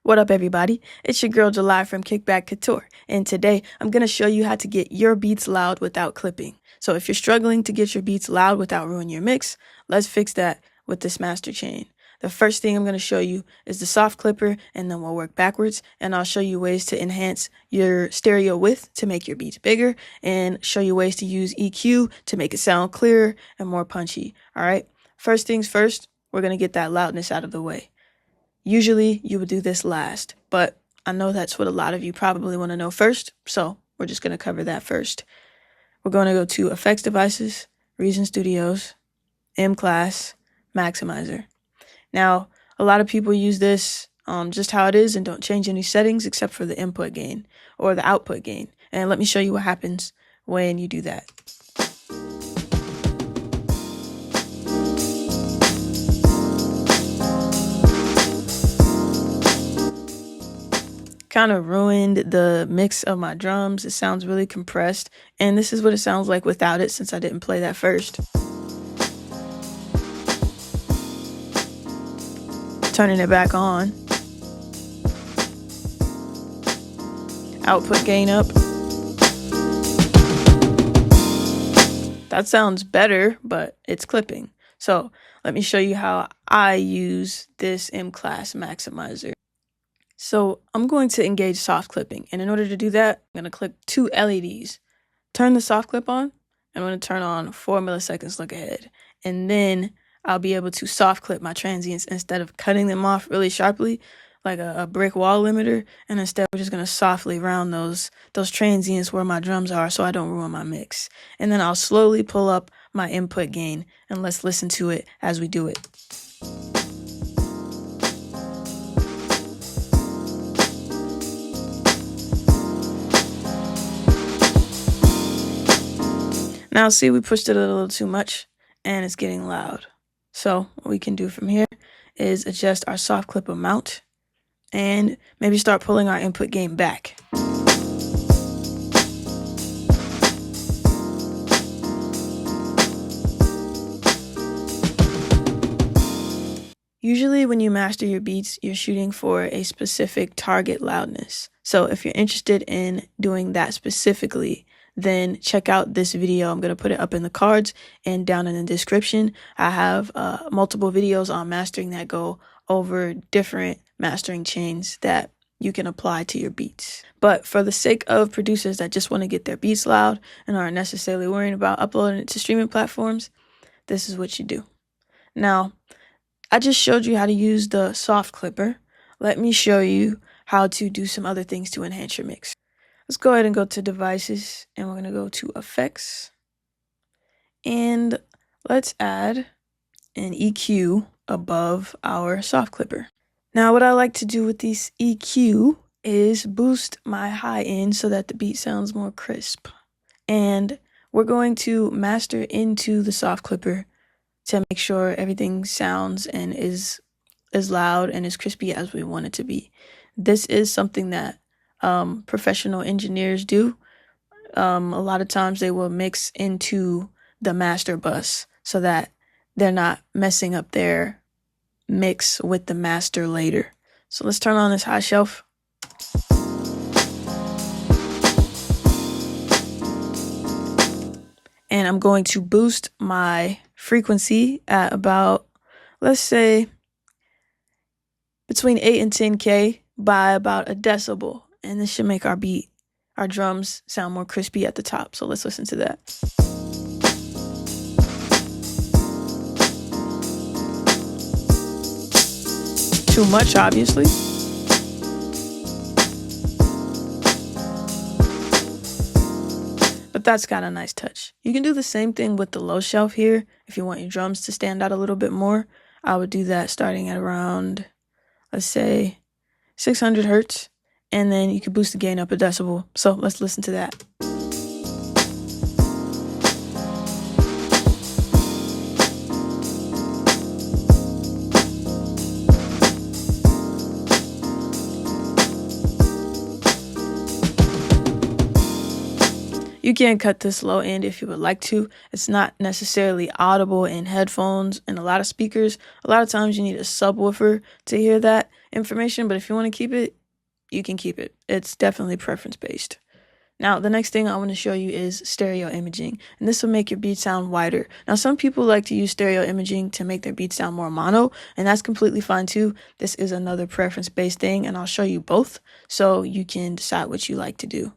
What up, everybody? It's your girl July from Kickback Couture, and today I'm going to show you how to get your beats loud without clipping. So if you're struggling to get your beats loud without ruining your mix, let's fix that with this master chain. The first thing I'm going to show you is the soft clipper, and then we'll work backwards, and I'll show you ways to enhance your stereo width to make your beats bigger, and show you ways to use EQ to make it sound clearer and more punchy. All right, first things first, we're going to get that loudness out of the way. Usually you would do this last, but I know that's what a lot of you probably want to know first, so we're just going to cover that first. We're going to go to Effects Devices, Reason Studios, M-Class, Maximizer. Now, a lot of people use this just how it is and don't change any settings except for the input gain or the output gain. And let me show you what happens when you do that. Kind of ruined the mix of my drums. It sounds really compressed, and this is what it sounds like without it since I didn't play that first. Turning it back on. Output gain up. That sounds better, but it's clipping. So let me show you how I use this M-Class Maximizer. So I'm going to engage soft clipping, and in order to do that, I'm going to click two LEDs. Turn the soft clip on. I'm going to turn on 4 milliseconds look ahead, and then I'll be able to soft clip my transients instead of cutting them off really sharply like a brick wall limiter, and instead we're just going to softly round those transients where my drums are so I don't ruin my mix. And then I'll slowly pull up my input gain, and let's listen to it as we do it. Now see, we pushed it a little too much and it's getting loud. So what we can do from here is adjust our soft clip amount and maybe start pulling our input gain back. Usually when you master your beats, you're shooting for a specific target loudness. So if you're interested in doing that specifically, then check out this video. I'm going to put it up in the cards and down in the description. I have multiple videos on mastering that go over different mastering chains that you can apply to your beats. But for the sake of producers that just want to get their beats loud and aren't necessarily worrying about uploading it to streaming platforms, this is what you do. Now, I just showed you how to use the soft clipper. Let me show you how to do some other things to enhance your mix. Let's go ahead and go to Devices, and we're going to go to Effects, and let's add an EQ above our soft clipper. Now what I like to do with this EQ is boost my high end so that the beat sounds more crisp, and we're going to master into the soft clipper to make sure everything sounds and is as loud and as crispy as we want it to be. This is something that professional engineers do. A lot of times they will mix into the master bus so that they're not messing up their mix with the master later. So let's turn on this high shelf. And I'm going to boost my frequency at about, let's say, between 8 and 10K by about a decibel. And this should make our drums sound more crispy at the top. So let's listen to that. Too much, obviously. But that's got a nice touch. You can do the same thing with the low shelf here. If you want your drums to stand out a little bit more, I would do that starting at around, let's say, 600 hertz. And then you can boost the gain up a decibel. So let's listen to that. You can cut this low end if you would like to. It's not necessarily audible in headphones and a lot of speakers. A lot of times you need a subwoofer to hear that. information, but if you want to keep it, you can keep it. It's definitely preference based. Now, the next thing I want to show you is stereo imaging, and this will make your beat sound wider. Now, some people like to use stereo imaging to make their beat sound more mono, and that's completely fine too. This is another preference-based thing, and I'll show you both so you can decide what you like to do.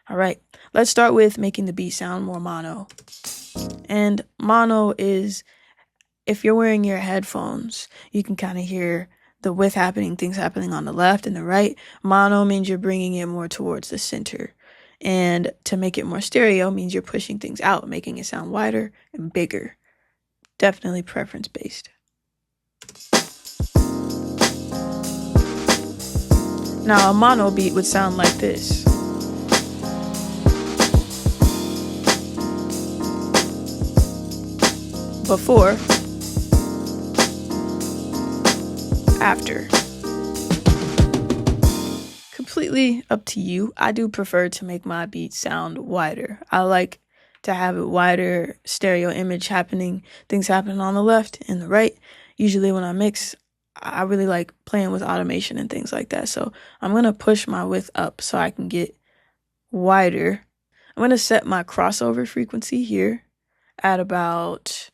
All right, let's start with making the beat sound more mono. And mono is, if you're wearing your headphones, you can kind of hear the width happening, things happening on the left and the right. Mono means you're bringing it more towards the center. And to make it more stereo means you're pushing things out, making it sound wider and bigger. Definitely preference based. Now a mono beat would sound like this. Before, after. Completely up to you. I do prefer to make my beat sound wider. I like to have it wider, stereo image happening, things happening on the left and the right. Usually when I mix, I really like playing with automation and things like that. So I'm going to push my width up so I can get wider. I'm going to set my crossover frequency here at about,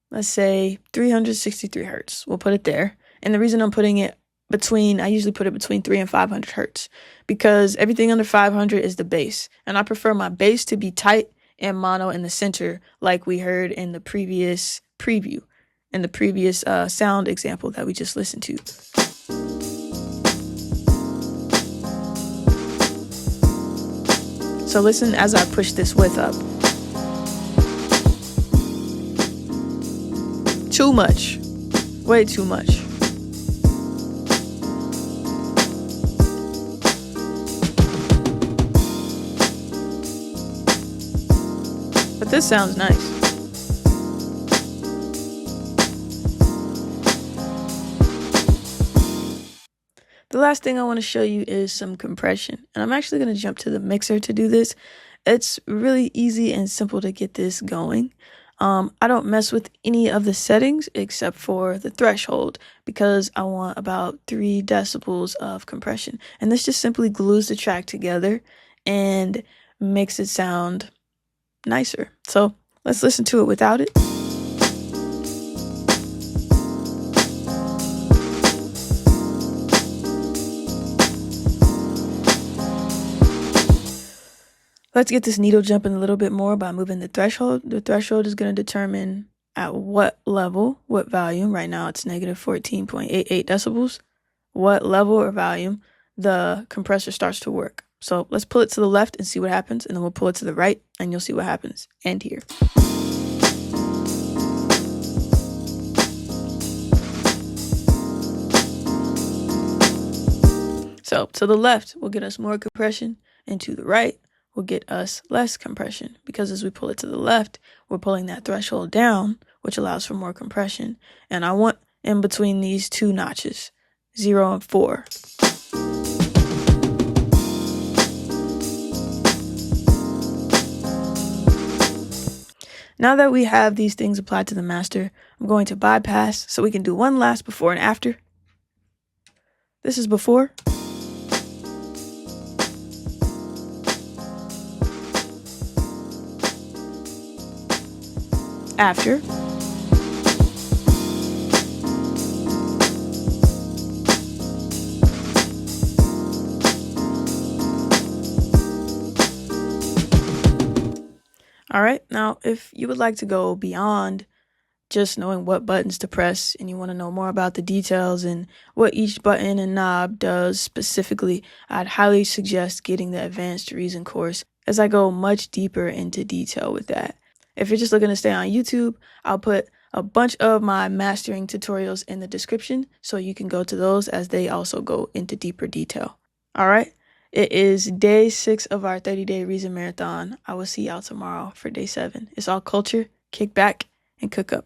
let's say 363 hertz. We'll put it there. And the reason I'm putting it I usually put it between 300 and 500 hertz because everything under 500 is the bass. And I prefer my bass to be tight and mono in the center, like we heard in the previous preview, in the previous sound example that we just listened to. So listen as I push this width up. Too much. Way too much. But this sounds nice. The last thing I want to show you is some compression. And I'm actually going to jump to the mixer to do this. It's really easy and simple to get this going. I don't mess with any of the settings except for the threshold because I want about 3 decibels of compression. And this just simply glues the track together and makes it sound nicer. So let's listen to it without it. Let's get this needle jumping a little bit more by moving the threshold. The threshold is going to determine at what level, what volume. Right now it's negative 14.88 decibels. What level or volume the compressor starts to work. So let's pull it to the left and see what happens, and then we'll pull it to the right and you'll see what happens. And here. So to the left will get us more compression, and to the right will get us less compression, because as we pull it to the left, we're pulling that threshold down, which allows for more compression. And I want in between these 2 notches, 0 and 4. Now that we have these things applied to the master, I'm going to bypass so we can do one last before and after. This is before. After. All right, now if you would like to go beyond just knowing what buttons to press and you want to know more about the details and what each button and knob does specifically, I'd highly suggest getting the Advanced Reason course, as I go much deeper into detail with that. If you're just looking to stay on YouTube, I'll put a bunch of my mastering tutorials in the description so you can go to those, as they also go into deeper detail. All right. It is day 6 of our 30-day Reason Marathon. I will see y'all tomorrow for day 7. It's all culture, kick back, and cook up.